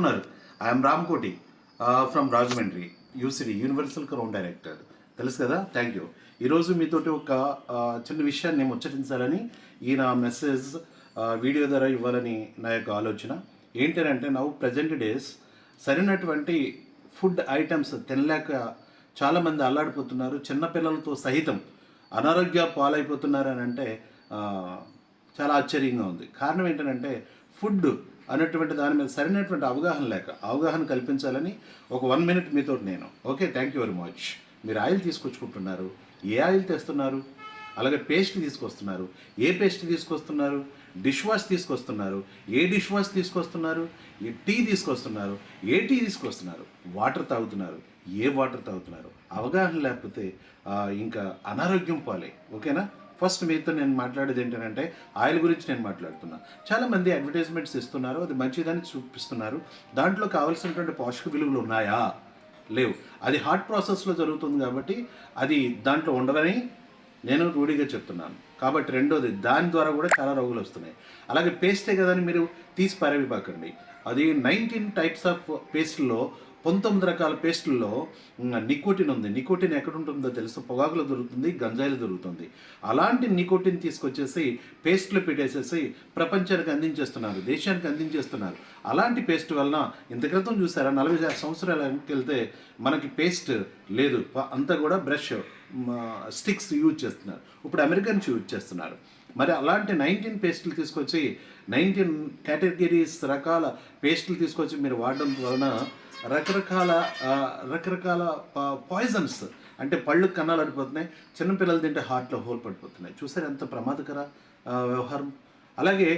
ఉన్నారు. I'm Ramkoti from Rajahmundry, UCD universal crown director. తెలుసు కదా. Thank you. ఈరోజు మీతోటి ఒక చిన్న విషయాన్ని ముచ్చటించాలని ఈ నా మెసేజ్ వీడియో ద్వారా ఇవ్వాలని నా యొక్క ఆలోచన. ఏంటంటే నవ్వు ప్రజెంట్ డేస్ సరైనటువంటి ఫుడ్ ఐటమ్స్ తినలేక చాలామంది అల్లాడిపోతున్నారు. చిన్నపిల్లలతో సహితం అనారోగ్య పాలైపోతున్నారు అని అంటే చాలా ఆశ్చర్యంగా ఉంది. కారణం ఏంటంటే ఫుడ్ అనేటువంటి దాని మీద సరైనటువంటి అవగాహన కల్పించాలని ఒక 1 minute మీతో నేను. Okay, thank you very much. మీరు ఆయిల్ తీసుకొచ్చుకుంటున్నారు, ఏ ఆయిల్ తెస్తున్నారు? అలాగే పేస్ట్ తీసుకొస్తున్నారు, ఏ పేస్ట్ తీసుకొస్తున్నారు? డిష్ వాష్ తీసుకొస్తున్నారు, ఏ డిష్ వాష్ తీసుకొస్తున్నారు? ఏ టీ తీసుకొస్తున్నారు, ఏ టీ తీసుకొస్తున్నారు? వాటర్ తాగుతున్నారు, ఏ వాటర్ తాగుతున్నారు? అవగాహన లేకపోతే ఇంకా అనారోగ్యం పాలే. ఓకేనా. ఫస్ట్ మీతో నేను మాట్లాడేది ఏంటంటే ఆయిల్ గురించి నేను మాట్లాడుతున్నా. చాలామంది అడ్వర్టైజ్మెంట్స్ ఇస్తున్నారు, అది మంచిదని చూపిస్తున్నారు. దాంట్లో కావాల్సినటువంటి పోషక విలువలు ఉన్నాయా? లేవు. అది హార్ట్ ప్రాసెస్లో జరుగుతుంది కాబట్టి అది దాంట్లో ఉండదని నేను రూఢిగా చెప్తున్నాను. కాబట్టి రెండోది, దాని ద్వారా కూడా చాలా రోగులు వస్తున్నాయి. అలాగే పేస్టే కదని మీరు తీసి పారేవిపాకండి. అది 19 టైప్స్ ఆఫ్ పేస్ట్లో 19 రకాల పేస్టుల్లో నికోటిన్ ఉంది. నికోటిన్ ఎక్కడ ఉంటుందో తెలుసు? పొగాకులో దొరుకుతుంది, గంజాయిలో దొరుకుతుంది. అలాంటి నికోటిన్ తీసుకొచ్చేసి పేస్ట్లో పెట్టేసేసి ప్రపంచానికి అందించేస్తున్నారు, దేశానికి అందించేస్తున్నారు. అలాంటి పేస్ట్ వలన ఇంత క్రితం చూసారా, 40 సంవత్సరాల వెళ్తే మనకి పేస్ట్ లేదు, అంతా కూడా బ్రష్ స్టిక్స్ యూజ్ చేస్తున్నారు. ఇప్పుడు అమెరికన్స్ యూజ్ చేస్తున్నారు. మరి అలాంటి 19 పేస్టులు తీసుకొచ్చి 19 కేటగిరీస్ రకాల పేస్టులు తీసుకొచ్చి మీరు వాడడం వలన రకరకాల పాయిజన్స్, అంటే పళ్ళు కన్నాలు అడిపోతున్నాయి. చిన్నపిల్లలు తింటే హార్ట్లో హోల్ పడిపోతున్నాయి. చూసారు ఎంత ప్రమాదకర వ్యవహారం. అలాగే